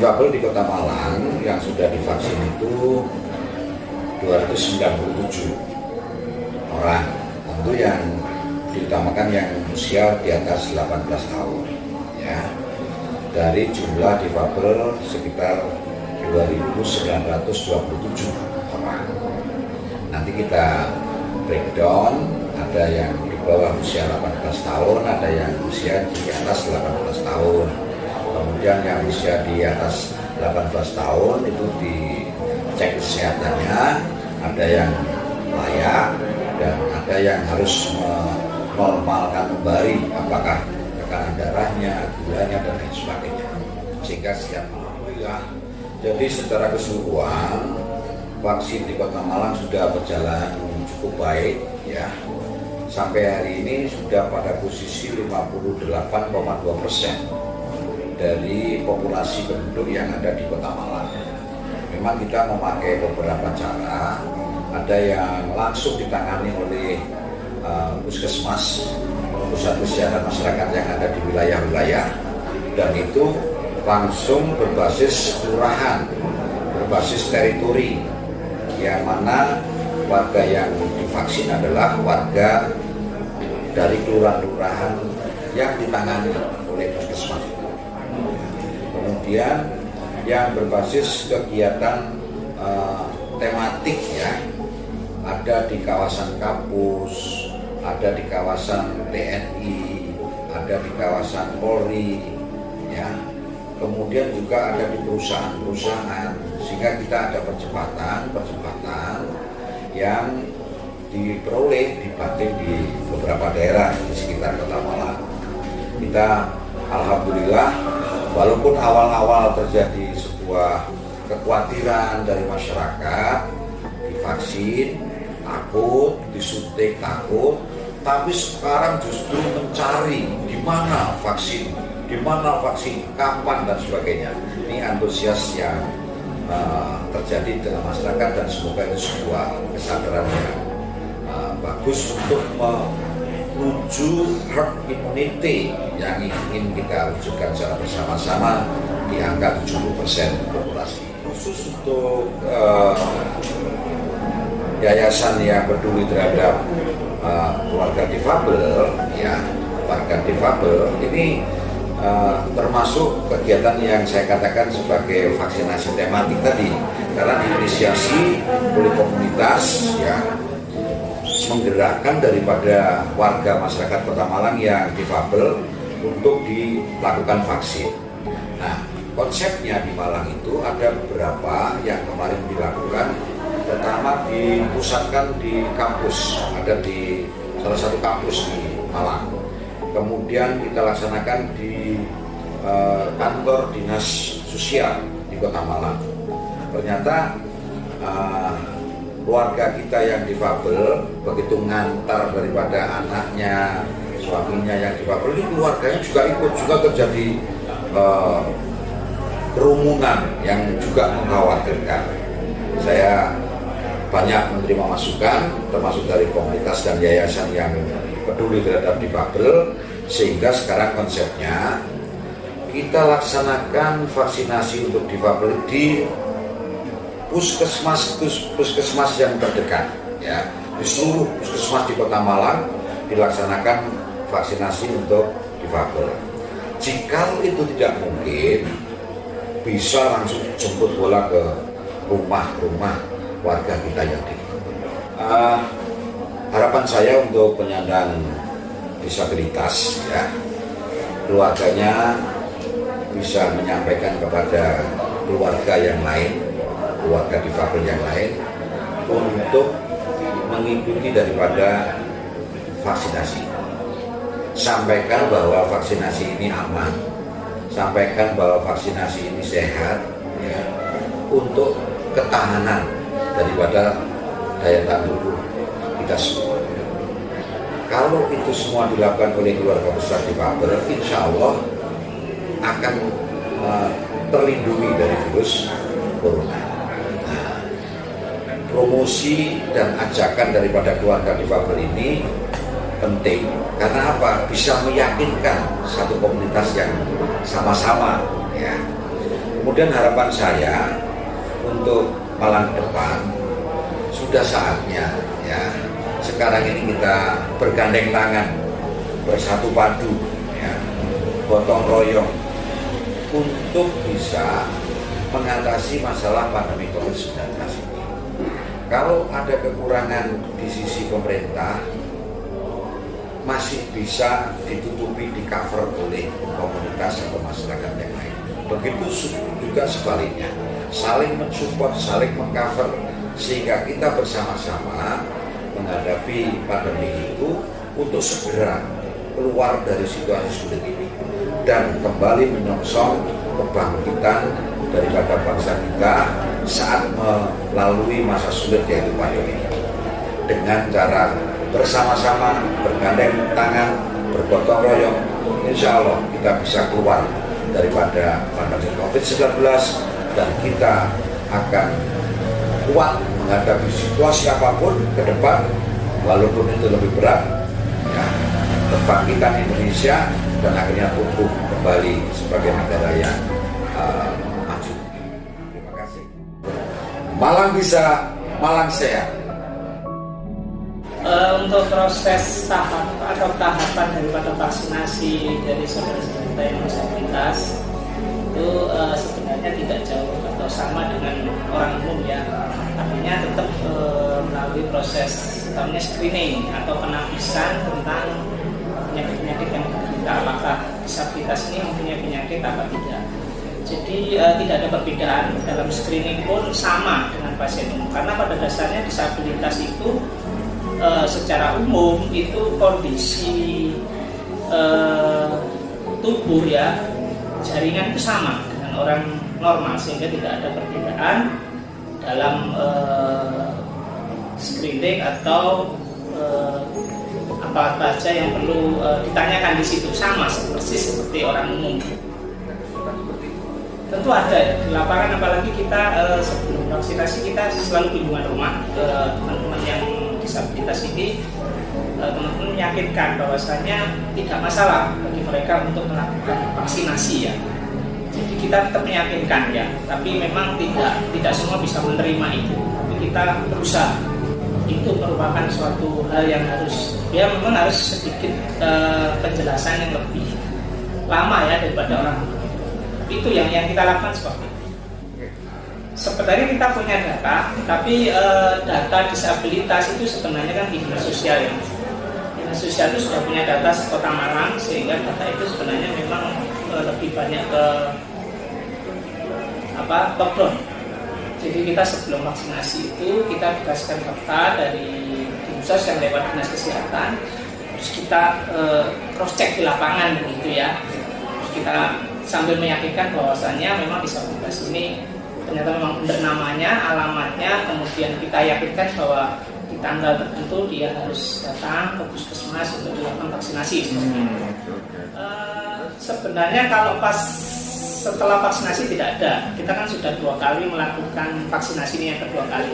difabel di Kota Malang yang sudah divaksin itu 297 orang. Tentu yang diutamakan yang usia di atas 18 tahun ya. Dari jumlah difabel sekitar 2.927 orang. Nanti kita breakdown, ada yang di bawah usia 18 tahun, ada yang usia di atas 18 tahun. Kemudian yang usia di atas 18 tahun itu dicek kesehatannya, ada yang layak dan ada yang harus menormalkan kembali apakah tekanan darahnya, gulanya dan lain sebagainya, sehingga siap. Alhamdulillah. Jadi secara keseluruhan vaksin di Kota Malang sudah berjalan cukup baik ya. Sampai hari ini sudah pada posisi 58,2% dari populasi penduduk yang ada di Kota Malang. Memang kita memakai beberapa cara, ada yang langsung ditangani oleh puskesmas, pusat kesehatan masyarakat yang ada di wilayah-wilayah, dan itu langsung berbasis kelurahan, berbasis teritori, yang mana warga yang divaksin adalah warga dari kelurahan-kelurahan yang ditangani oleh puskesmas. Kemudian yang berbasis kegiatan tematik ya, ada di kawasan kampus, ada di kawasan TNI, ada di kawasan Polri ya. Kemudian juga ada di perusahaan-perusahaan, sehingga kita ada percepatan yang diperoleh dibatin di beberapa daerah di sekitar Kota Malang. Kita alhamdulillah, walaupun awal-awal terjadi sebuah kekhawatiran dari masyarakat, divaksin takut, disuntik takut, tapi sekarang justru mencari di mana vaksin, kapan dan sebagainya. Ini antusias yang terjadi dalam masyarakat, dan semoga itu sebuah kesadaran yang bagus untuk menuju herd immunity yang ingin kita wujudkan secara bersama-sama di angka 70% populasi. Khusus untuk yayasan yang peduli terhadap keluarga difabel ya, warga difabel ini termasuk kegiatan yang saya katakan sebagai vaksinasi tematik tadi, karena diinisiasi oleh komunitas ya, menggerakkan daripada warga masyarakat Kota Malang yang difabel untuk dilakukan vaksin. Nah, konsepnya di Malang itu ada beberapa yang kemarin dilakukan. Pertama dipusatkan di kampus, ada di salah satu kampus di Malang. Kemudian kita laksanakan di kantor dinas sosial di Kota Malang. Ternyata keluarga kita yang difabel begitu ngantar daripada anaknya, suaminya yang difabel, ini keluarganya juga ikut, juga terjadi kerumunan yang juga mengkhawatirkan. Saya banyak menerima masukan, termasuk dari komunitas dan yayasan yang peduli terhadap difabel, sehingga sekarang konsepnya kita laksanakan vaksinasi untuk difabel di puskesmas yang terdekat ya. Di seluruh puskesmas di Kota Malang dilaksanakan vaksinasi untuk difabel. Jika itu tidak mungkin, bisa langsung jemput bola ke rumah-rumah warga kita yang difabel. Harapan saya untuk penyandang disabilitas ya, keluarganya bisa menyampaikan kepada keluarga yang lain, keluarga difabel yang lain, untuk mengikuti daripada vaksinasi. Sampaikan bahwa vaksinasi ini aman, sampaikan bahwa vaksinasi ini sehat ya, untuk ketahanan daripada daya tahan tubuh kita semua. Kalau itu semua dilakukan oleh keluarga besar difabel, insya Allah akan terlindungi dari virus corona. Nah, promosi dan ajakan daripada keluarga difabel ini penting, karena apa? Bisa meyakinkan satu komunitas yang sama-sama ya, Kemudian harapan saya untuk Malang ke depan, sudah saatnya ya, sekarang ini kita bergandeng tangan, bersatu padu ya, gotong royong untuk bisa mengatasi masalah pandemi COVID-19 ini. Kalau ada kekurangan di sisi pemerintah, masih bisa ditutupi, di cover oleh komunitas atau masyarakat yang lain. Begitu juga sebaliknya, saling mensupport, saling mengcover, sehingga kita bersama-sama menghadapi pandemi itu untuk segera keluar dari situasi sulit ini dan kembali menyongsong kebangkitan daripada bangsa kita saat melalui masa sulit yaitu pandemi, dengan cara bersama-sama bergandeng tangan, bergotong royong. Insya Allah kita bisa keluar daripada pandemi COVID-19 dan kita akan kuat menghadapi situasi apapun ke depan, walaupun itu lebih berat ya, kebangkitan Indonesia dan akhirnya tumbuh kembali sebagai negara yang maju. Terima kasih. Malang bisa, Malang sehat. Untuk proses tahapan daripada vaksinasi dari saudara-saudara kita yang disabilitas itu sebenarnya tidak jauh atau sama dengan orang umum ya. Artinya tetap melalui proses namanya screening atau penapisan tentang penyakit-penyakit yang diderita, apakah disabilitas ini mempunyai penyakit apa tidak. Jadi tidak ada perbedaan dalam screening pun sama dengan pasien umum, karena pada dasarnya disabilitas itu secara umum itu kondisi tubuh ya, jaringan itu sama dengan orang normal, sehingga tidak ada perbedaan dalam screening atau apa saja yang perlu ditanyakan di situ, sama persis seperti orang umum. Tentu ada ya, di lapangan, apalagi kita sebelum vaksinasi kita selalu kunjungan rumah ke teman-teman yang disabilitas ini. Teman-teman meyakinkan bahwasanya tidak masalah bagi mereka untuk melakukan vaksinasi ya. Jadi kita tetap meyakinkan ya, tapi memang tidak semua bisa menerima itu. Tapi kita berusaha, itu merupakan suatu hal yang harus, ya memang harus sedikit penjelasan yang lebih lama ya daripada orang. Itu yang kita lakukan seperti itu. Sebenarnya kita punya data, tapi data disabilitas itu sebenarnya kan di dinas sosial ya. Dinas sosial itu sudah punya data Kota Malang, sehingga data itu sebenarnya memang lebih banyak ke top down. Jadi kita sebelum vaksinasi itu kita dikasihkan data dari dinas sosial lewat dinas kesehatan, terus kita cross check di lapangan begitu ya. Terus kita sambil meyakinkan bahwasannya memang disabilitas ini ternyata memang benar namanya, alamatnya, kemudian kita yakinkan bahwa di tanggal tertentu dia harus datang ke puskesmas untuk dilakukan vaksinasi. Sebenarnya kalau pas setelah vaksinasi tidak ada, kita kan sudah 2 kali melakukan vaksinasi, ini yang kedua kali.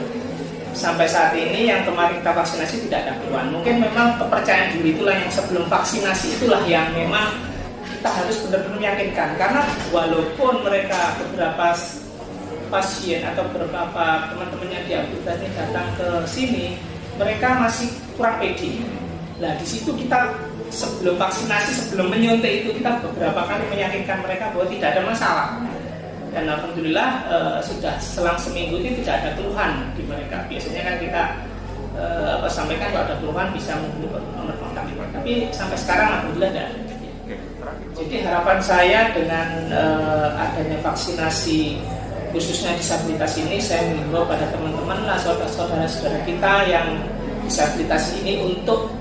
Sampai saat ini yang kemarin kita vaksinasi tidak ada keluhan. Mungkin memang kepercayaan diri itulah yang sebelum vaksinasi itulah yang memang kita harus benar-benar meyakinkan, karena walaupun mereka beberapa pasien atau beberapa teman-teman yang disabilitas ini datang ke sini, mereka masih kurang pede. Nah di situ kita sebelum vaksinasi, sebelum menyuntik itu kita beberapa kali meyakinkan mereka bahwa tidak ada masalah. Dan alhamdulillah sudah selang seminggu ini tidak ada keluhan di mereka. Biasanya kan kita sampaikan kalau ada keluhan bisa menghubungi nomor kontak, tapi sampai sekarang alhamdulillah tidak ada. Jadi harapan saya dengan adanya vaksinasi khususnya disabilitas ini, saya mengimbau pada teman-teman lah, saudara-saudara kita yang disabilitas ini untuk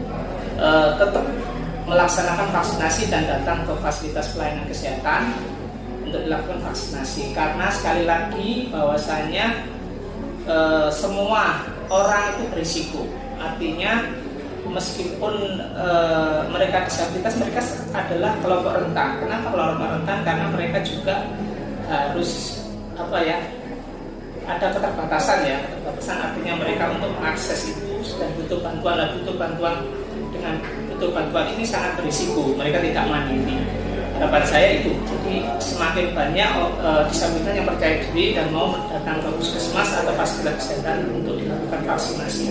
tetap melaksanakan vaksinasi dan datang ke fasilitas pelayanan kesehatan untuk dilakukan vaksinasi. Karena sekali lagi bahwasanya semua orang itu berisiko. Artinya meskipun mereka disabilitas, mereka adalah kelompok rentan. Kenapa kelompok rentan? Karena mereka juga harus ada keterbatasan ya. Keterbatasan artinya mereka untuk mengakses itu dan butuh bantuan. Dengan butuh bantuan ini sangat berisiko. Mereka tidak mandiri. harapan saya itu. Jadi semakin banyak disabilitas yang percaya diri dan mau datang ke puskesmas atau fasilitas kesehatan untuk dilakukan vaksinasi.